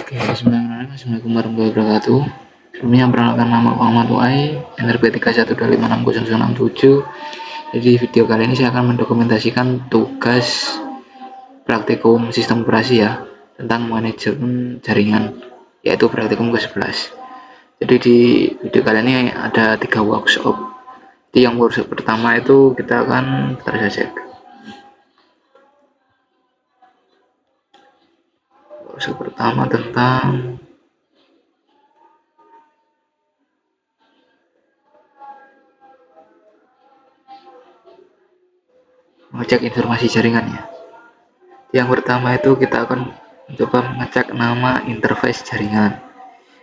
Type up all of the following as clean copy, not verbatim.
Oke, Assalamualaikum warahmatullahi wabarakatuh. Sebelumnya perkenalkan nama Muhammad Wai, NRP 312560067. Jadi di video kali ini saya akan mendokumentasikan tugas praktikum sistem operasi ya tentang manajemen jaringan, yaitu praktikum ke-11. Jadi di video kali ini ada 3 workshop. Jadi yang workshop pertama itu kita akan workshop pertama tentang mengecek informasi jaringan ya. Yang pertama itu kita akan mencoba mengecek nama interface jaringan.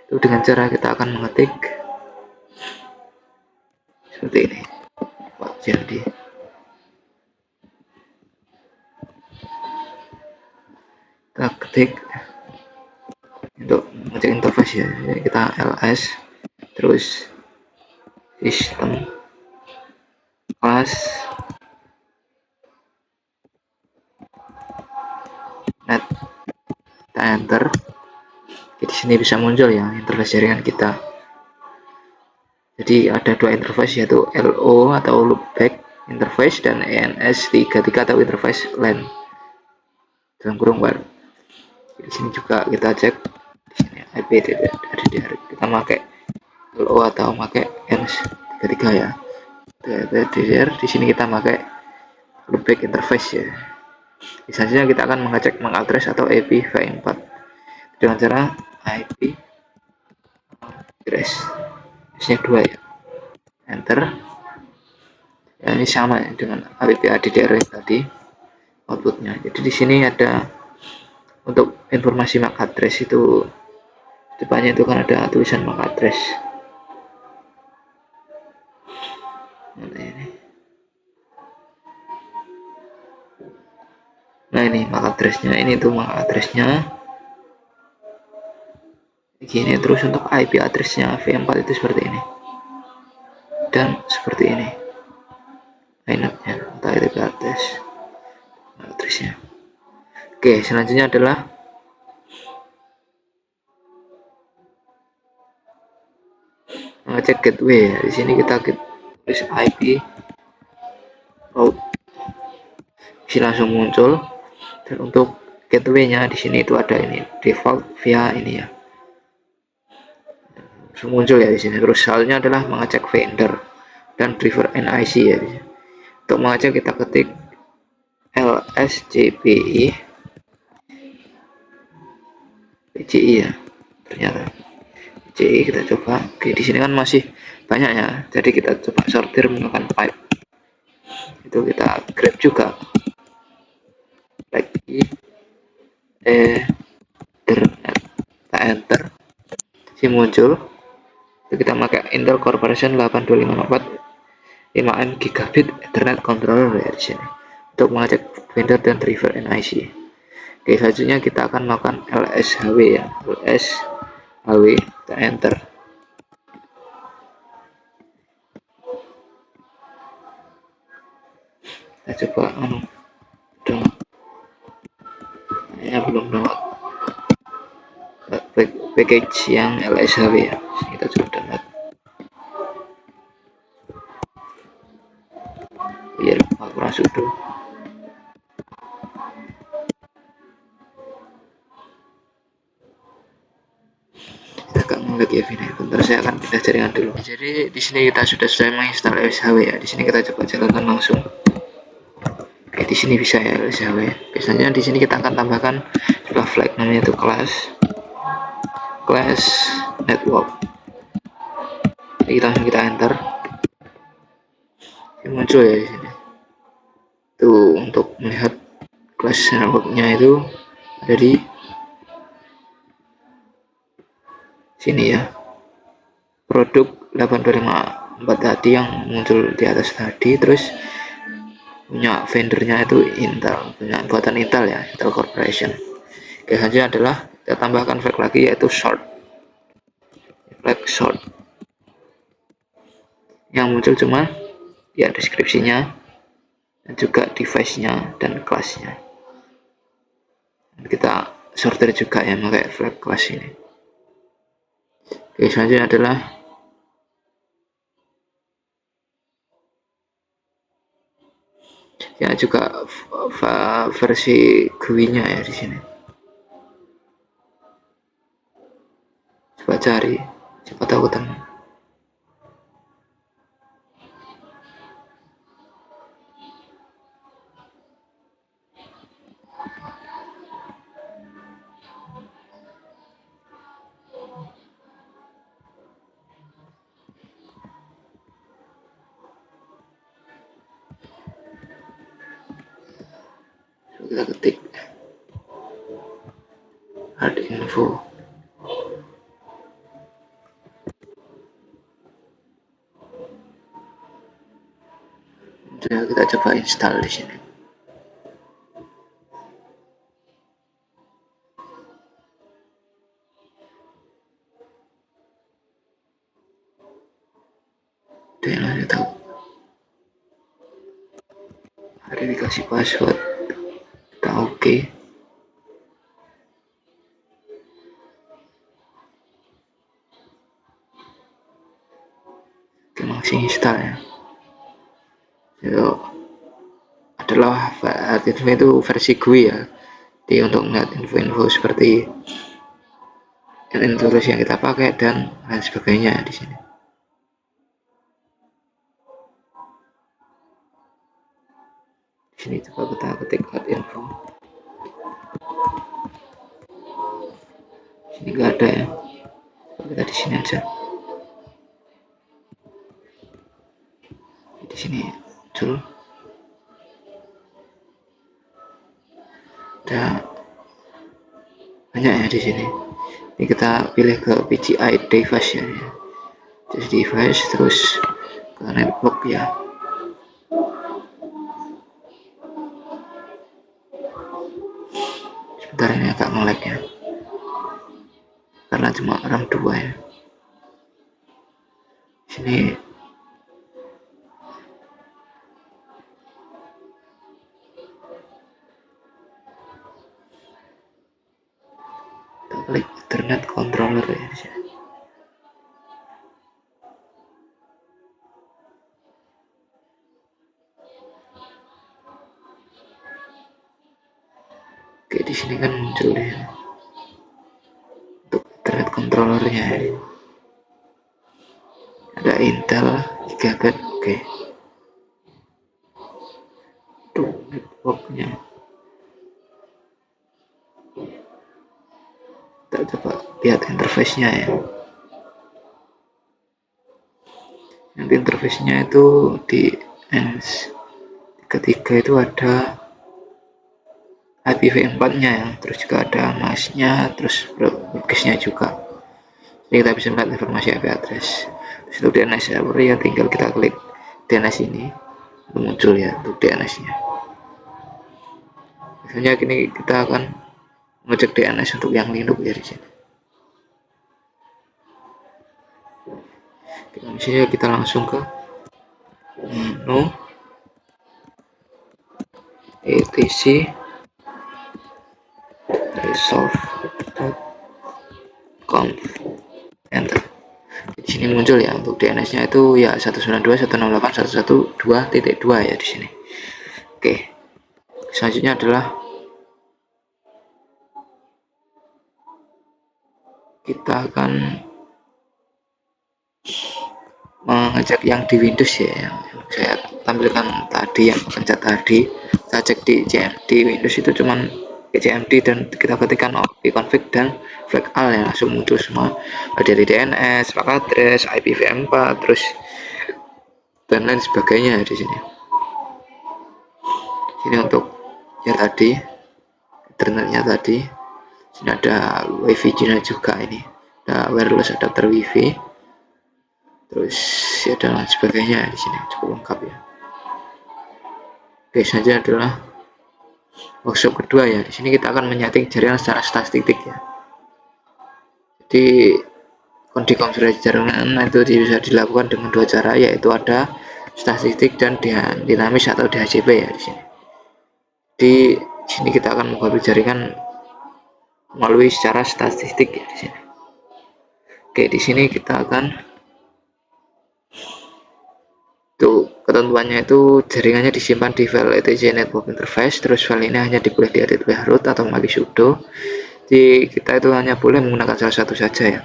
Itu dengan cara kita akan mengetik seperti ini. Jadi kita ketik untuk mengecek interface ya. Jadi kita ls terus sistem class net, kita enter. Di sini bisa muncul ya interface jaringan kita. Jadi ada 2 interface, yaitu LO atau loopback interface dan ENS33 atau interface LAN dalam kurung war. Di sini juga kita cek di sini IP DDR, kita pakai LO atau pakai ENS33 ya. DDR di sini kita pakai loopback interface ya. Selanjutnya kita akan mengecek MAC address atau IPv4 dengan cara IP address nya 2 ya, enter. Ya, ini sama dengan IP DDR tadi outputnya. Jadi di sini ada untuk informasi MAC address itu depannya itu kan ada tulisan MAC address. Nah ini MAC addressnya, ini tuh MAC addressnya gini. Terus untuk IP addressnya V4 itu seperti ini dan seperti ini inapnya atau IP addressnya. Oke, selanjutnya adalah mengecek gateway. Di sini kita tulis IP route, bisa langsung muncul. Dan untuk gateway-nya di sini itu ada ini default via ini ya, langsung muncul ya di sini. Terus selanjutnya adalah mengecek vendor dan driver NIC ya. Untuk mengecek kita ketik LSCPI PCI ya, ternyata PCI kita coba. Oke, di sini kan masih banyak ya, jadi kita coba sortir menggunakan pipe. Itu kita grab juga lagi Ethernet, kita enter, si muncul. Itu kita pakai Intel Corporation 82564 5M gigabit Ethernet controller ya di sini untuk mengecek vendor dan driver NIC. Oke, selanjutnya kita akan melakukan LSHW ya, LSHW, kita enter. Kita coba download, belum download package yang LSHW ya. Kita coba download biar kurang sudo. Lagi ya, bentar saya akan pindah jaringan dulu. Jadi di sini kita sudah menginstal LSHW ya. Di sini kita coba jalankan langsung. Oke, di sini bisa ya LSHW. Biasanya di sini kita akan tambahkan sebuah flag namanya itu class network. Jadi langsung kita enter. Ini muncul ya di sini. Tuh, untuk melihat class networknya itu ada di sini ya, produk 825 tadi yang muncul di atas tadi. Terus punya vendornya itu Intel, punya buatan Intel ya, Intel Corporation. Oke, selanjutnya adalah kita tambahkan flag lagi, yaitu flag short yang muncul cuma ya deskripsinya dan juga device nya dan kelasnya. Kita sorter juga ya pakai flag class ini. Oke, selanjutnya adalah ya juga versi GUI-nya ya di sini. Coba cari, siapa tahu ketemu. Kita ketik hard info. Kita coba install di sini. Dan tahu hari dikasih password, kita oke. Oke, masih install ya. Itu adalah info itu versi GUI ya. Jadi untuk melihat info-info seperti introduksi yang kita pakai dan lain sebagainya di sini. Di sini coba kita ketik info. Di sini nggak ada ya. Kita di sini aja. Di sini muncul. Ada banyak ya di sini. Ini kita pilih ke PCI device ya. Terus device terus ke network ya. Sebentar, ini agak nge-lag ya. Karena cuma RAM 2 ya. Sini kita klik Ethernet controller ya di sini. Oke, di sini kan muncul ya untuk Ethernet controllernya ya. Ada Intel Gigabit, oke. Tuh networknya. Kita coba lihat interface-nya ya. Nanti interface-nya itu di ketiga itu ada IPv4-nya ya, terus juga ada MAC-nya, terus broadcast-nya juga. Jadi kita bisa melihat informasi IP address. Terus untuk DNS server ya tinggal kita klik DNS ini, muncul ya untuk DNS-nya. Biasanya kini kita akan mengecek DNS untuk yang Linux ya di sini. Misalnya kita langsung ke menu etc resolve.conf, enter. Di sini muncul ya untuk DNS-nya itu ya 192.168.112.2 ya di sini. Oke. Selanjutnya adalah kita akan mengecek yang di Windows ya, yang saya tampilkan tadi, yang pencet tadi. Kita cek di CMD Windows itu cuman CMD dan kita ketikkan config dan flag all yang langsung muncul semua dari DNS, MAC address, IPv4, terus dan lain sebagainya di sini. Ini untuk ya tadi internetnya tadi. Sini ada wifi-nya juga, ini ada wireless adapter wifi, terus ya dan lain sebagainya di sini cukup lengkap ya. Oke, saja adalah workshop kedua ya. Di sini kita akan menyeting jaringan secara statistik ya. Jadi konfigurasi jaringan itu bisa dilakukan dengan dua cara, yaitu ada statistik dan dinamis atau DHCP ya di sini. Di sini kita akan membuat jaringan melalui secara statistik ya di sini. Oke, di sini kita akan ketentuannya itu jaringannya disimpan di file etc network interface, terus file ini hanya boleh diedit oleh root atau melalui sudo. Jadi kita itu hanya boleh menggunakan salah satu saja ya,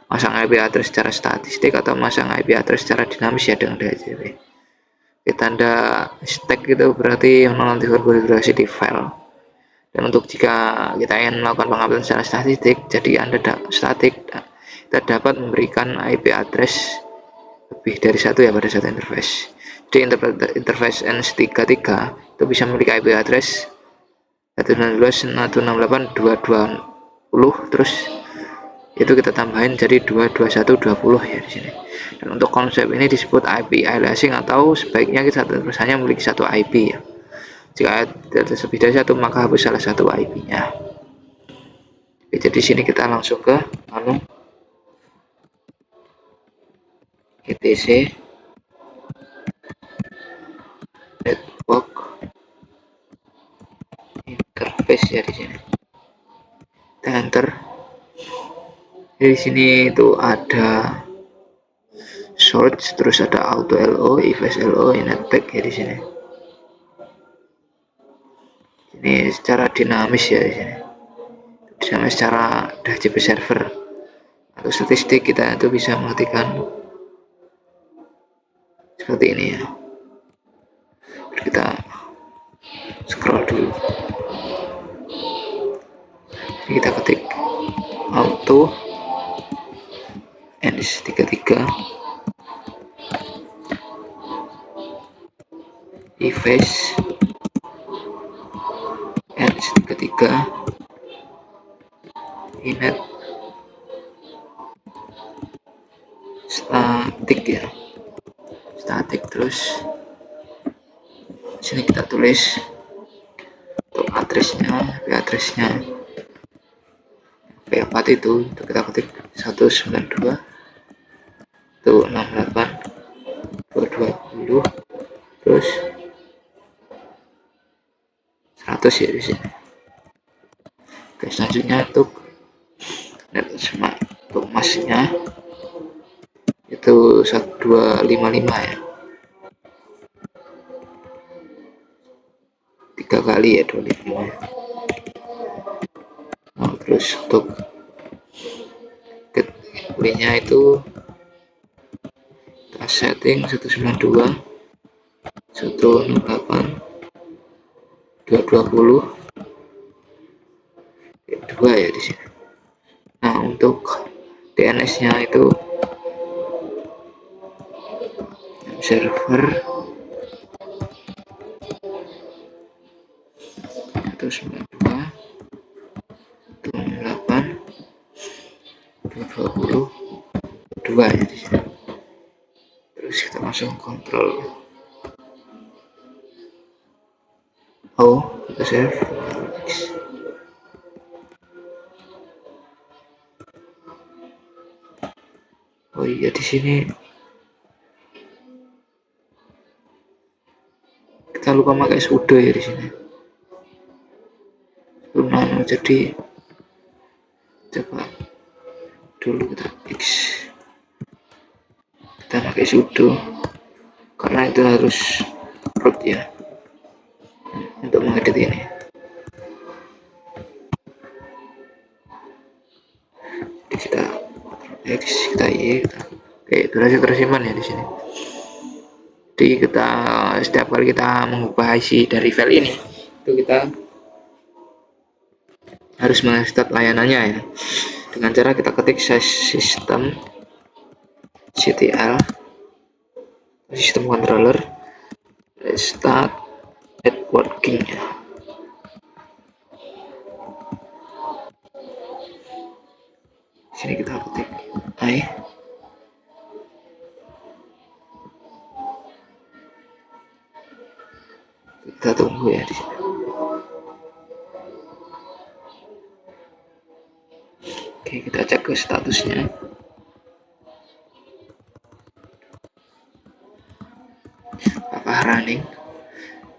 masang IP address secara statistik atau masang IP address secara dinamis ya dengan DHCP. Tanda stack itu berarti nanti konfigurasi di file. Dan untuk jika kita ingin melakukan pengambilan secara statistik, jadi Anda kita dapat memberikan IP address lebih dari satu ya pada satu interface. Di interface N33 itu bisa memiliki IP address 192.168.220, terus itu kita tambahin jadi 221.20 ya di sini. Dan untuk konsep ini disebut IP aliasing, atau sebaiknya kita terus hanya memiliki satu IP ya. Jika ada lebih dari satu maka hapus salah satu IP-nya. Jadi sini kita langsung ke etc network interface ya di sini. Kita enter. Di sini itu ada search, terus ada auto LO, efface LO, inetback ya di sini. Ini secara dinamis ya di sini. Dinamis secara DHCP server. Atau statistik kita itu bisa mengetikkan seperti ini ya. Kita scroll dulu. Jadi kita ketik auto ns33 efface ns33 inet statik ya, statik. Terus sini kita tulis untuk addressnya, V4 itu kita ketik 192 itu 68.220 terus 100 ya di sini. Oke, selanjutnya untuk masnya itu 1255 ya, 3 kali ya 25 ya. Nah, terus untuk gateway-nya itu kita setting 192 168 220 2 ya di sini. Nah, untuk DNS-nya itu server 192 168 222 ya di sini. Terus kita langsung kontrol kita save. Oh iya, di sini kita lupa pakai sudo ya di sini. Nano, jadi coba dulu kita fix. Kita pakai sudo karena itu harus root ya untuk mengedit ini. Jadi kita X, kita Y, oke, durasi tersimpan ya di sini. Jadi kita setiap kali kita mengubah isi dari file ini itu kita harus menstart layanannya ya, dengan cara kita ketik system ctl sistem controller start networking ya. Sini kita ketik kita tunggu ya di sini. Oke, kita cek ke statusnya. Apakah running?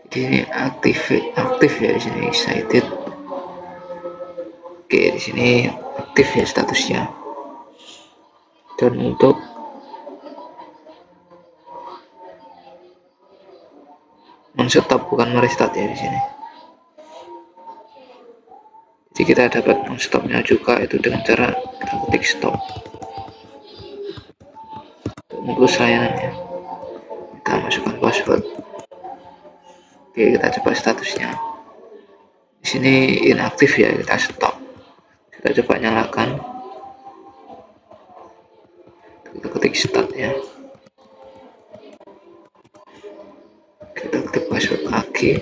Jadi ini aktif ya di sini, excited. Oke, di sini aktif ya statusnya. Dan untuk men-stop bukan merestart ya di sini. Jadi kita dapat men-stopnya juga itu dengan cara kita ketik stop. Untuk mengutus layanannya, kita masukkan password. Oke, kita coba statusnya. Di sini inaktif ya, kita stop. Kita coba nyalakan. Kita ketik start ya. Kita ketik password lagi.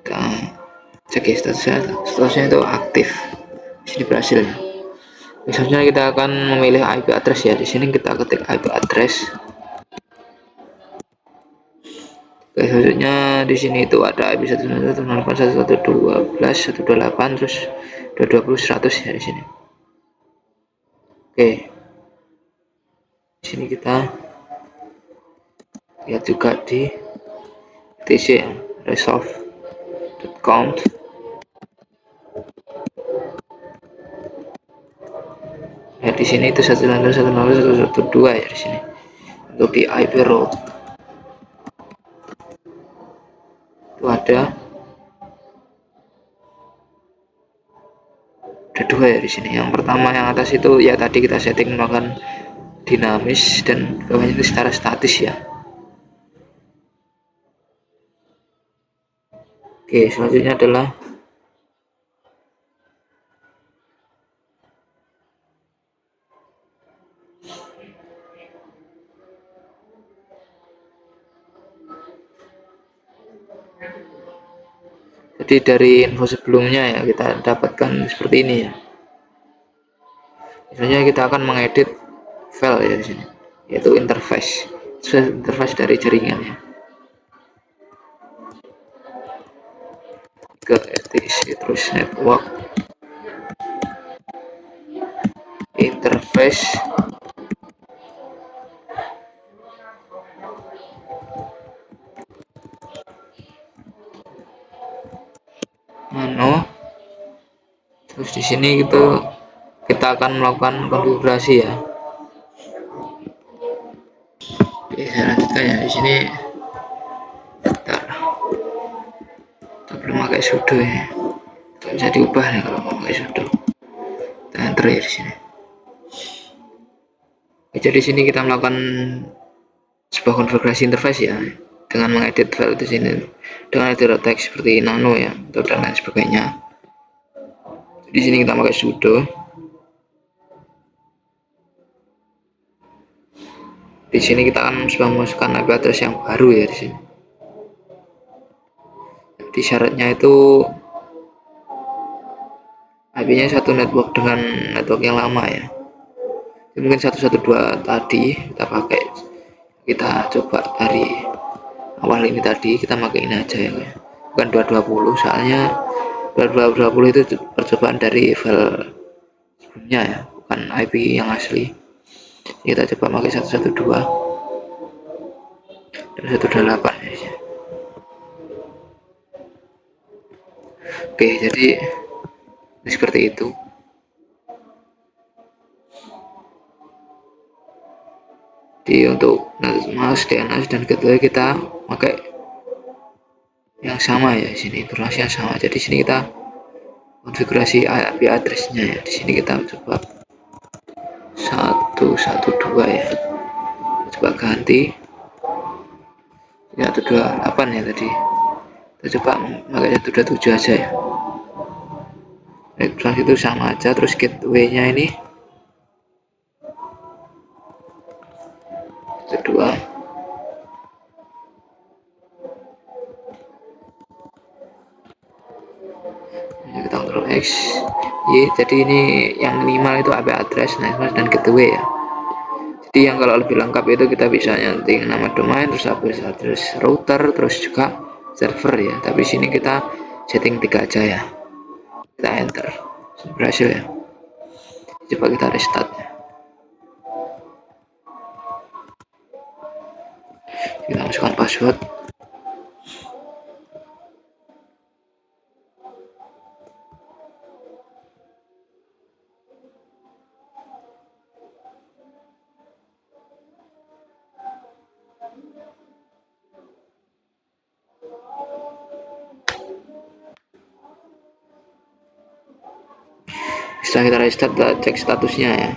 Kita cek ya statusnya itu aktif. Di sini berhasil ya. Misalnya kita akan memilih IP address ya. Di sini kita ketik IP address. Oke, selanjutnya di sini itu ada IP 192.168 terus 220.100 ya di sini. Oke. Di sini kita lihat juga di etc ya, resolve.count. Ya di sini itu 192.168.112 ya di sini. Untuk di IP route itu ada dua ya di sini. Yang pertama yang atas itu ya tadi kita setting melakukan dinamis dan bawahnya itu secara statis ya. Oke, selanjutnya adalah jadi dari info sebelumnya ya kita dapatkan seperti ini ya. Misalnya kita akan mengedit file ya di sini, yaitu interface dari jaringan ya. Ke etc terus network interface terus di sini kita akan melakukan konfigurasi ya. Oke, saya lanjutkan ya. Di sini kita belum pakai sudo ya. Tidak bisa diubah nih kalau mau pakai sudo. Kita enter ya di sini. Oke, jadi di sini kita melakukan sebuah konfigurasi interface ya dengan mengedit file di sini dengan editor teks seperti nano ya atau dan lain sebagainya. Di sini kita pakai sudo. Di sini kita akan memasukkan IP address yang baru ya di sini. Jadi syaratnya itu IP-nya satu network dengan network yang lama ya. Jadi mungkin 112 tadi kita pakai. Kita coba dari awal ini tadi kita pakai ini aja ya. Bukan 220 soalnya 220 itu percobaan dari file sebelumnya ya, bukan IP yang asli. Kita coba pakai 112 dan 128 ya. Oke, jadi seperti itu. Jadi untuk mouse, DNS dan gateway kita pakai yang sama ya di sini, informasi yang sama. Jadi di sini kita konfigurasi IP address-nya ya. Di sini kita coba 112 ya. Coba ganti 128 ya tadi. Kita coba pakai 127 aja ya. Terus itu sama aja, terus gateway-nya ini kedua kita Ctrl X Y. Jadi ini yang minimal itu IP address, network dan gateway ya. Jadi yang kalau lebih lengkap itu kita bisa nyanting nama domain, terus IP address router, terus juga server ya. Tapi sini kita setting 3 aja ya. Kita enter. Berhasil ya. Coba kita restart ya. Kita masukkan password. Setelah kita restart, kita cek statusnya ya.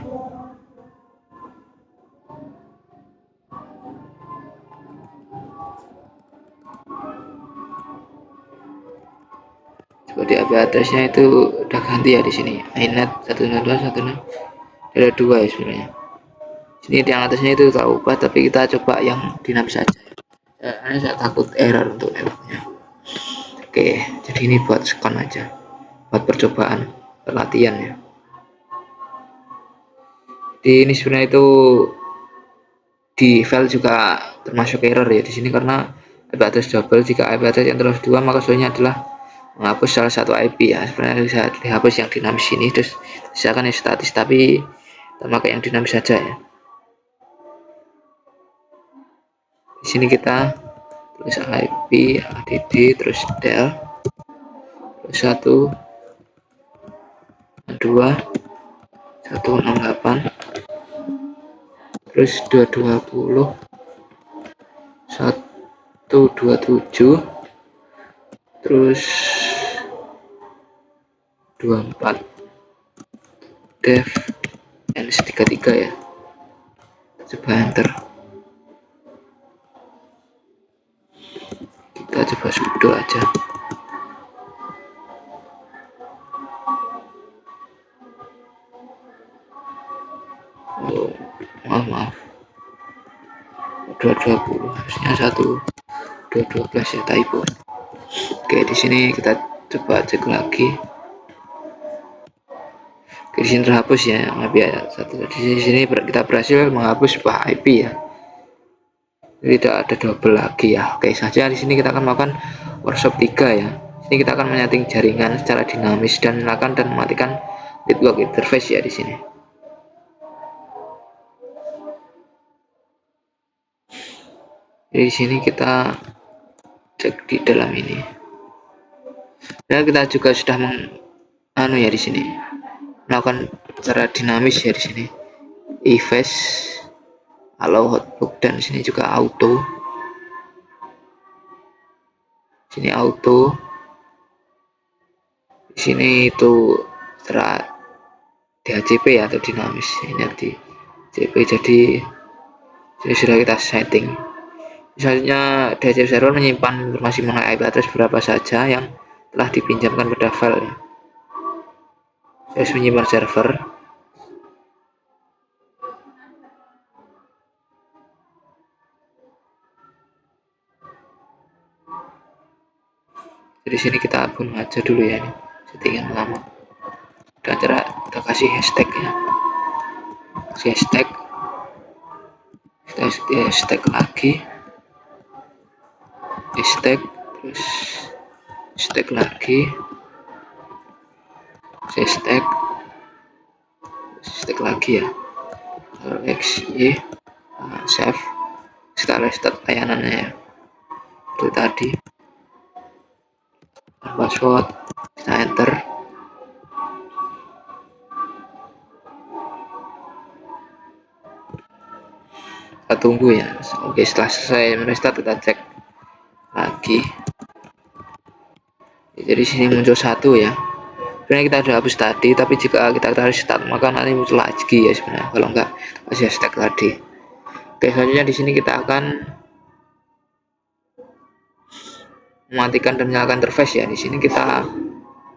Coba di IP addressnya itu udah ganti ya di sini. iNet 192.1.6 ada 2 ya sebenarnya. Sini yang atasnya itu tak ubah, tapi kita coba yang dinamis saja. Karena saya takut error untuk networknya. Oke, jadi ini buat scon aja, buat percobaan, latihan ya. Di ini sebenarnya itu di file juga termasuk error ya di sini, karena IP address double. Jika IP address yang terus 2, maka solusinya adalah menghapus salah satu IP ya. Sebenarnya bisa dihapus yang dinamis ini, terus silakan yang statis, tapi kita pakai yang dinamis saja ya. Di sini kita tulis IP add terus del terus 1 2 168 terus 220 127 terus 24 dev ns33 ya. Coba enter, kita coba sudo aja. Oh, maaf 220 harusnya 212 ya, typo. Oke, di sini kita coba cek lagi. Oke, di sini terhapus ya, IP satu. Di sini kita berhasil menghapus sebuah IP ya. Tidak ada double lagi ya. Oke saja, di sini kita akan melakukan workshop 3 ya. Sini kita akan menyeting jaringan secara dinamis dan menyalakan dan mematikan network interface ya di sini. Jadi di sini kita cek di dalam ini. Dan kita juga sudah ya di sini melakukan secara dinamis ya di sini. Evac, allow hotbook, dan sini juga auto. Sini auto. Di sini itu secara DHCP ya, atau dinamis. Ini di DHCP, jadi ini sudah kita setting. Misalnya DHCP server menyimpan informasi mengenai IP address berapa saja yang telah dipinjamkan pada file. Saya menyimpan server. Jadi sini kita bunuh aja dulu ya, ini settingan lama. Dan cara kita kasih hashtag ya, kasih hashtag, kita hashtag lagi, hashtag, terus hashtag lagi, hashtag, hashtag lagi ya, xy, save. Kita restart layanannya ya, itu tadi. Password, kita enter. Kita tunggu ya. Oke, setelah selesai merestart kita cek lagi. Jadi sini muncul 1 ya. Sebenarnya kita sudah hapus tadi, tapi jika kita restart maka nanti muncul lagi ya sebenarnya, kalau enggak masih hashtag tadi. Oke, selanjutnya di sini kita akan mematikan dan menyalakan interface ya. Di sini kita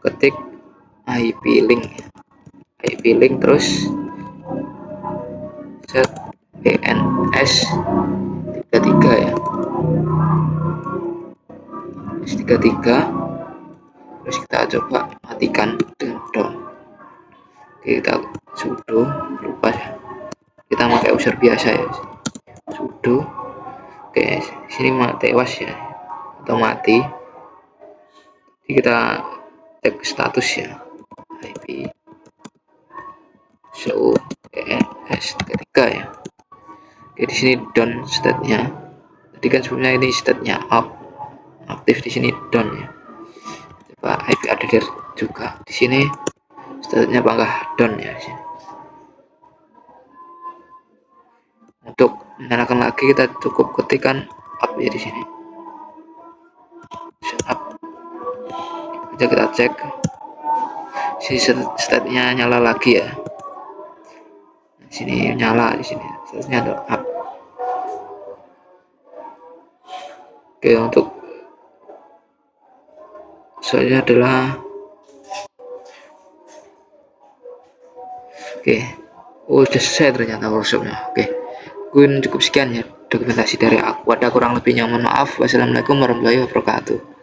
ketik IP link, IP link, terus set ENS 33 ya, S33. Terus kita coba matikan dengan down. Oke, kita sudo, lupa ya, kita pakai user biasa ya, sudo. Oke, sini tewas ya atau mati. Jadi kita cek status ya, IP tapi show ENS ketika ya. Oke, di sini down state-nya. Tadi kan sebelumnya ini state-nya up, aktif di sini down ya. Coba IP address juga di sini state-nya apakah down ya di sini. Untuk menyalakan lagi kita cukup ketikkan up ya di sini. Up. Kita cek si state-nya nyala lagi ya. Di sini nyala, di sini state-nya ada up. Oke, untuk soalnya adalah udah selesai ternyata workshopnya. Mungkin cukup sekian ya dokumentasi dari aku. Ada kurang lebihnya mohon maaf. Wassalamualaikum warahmatullahi wabarakatuh.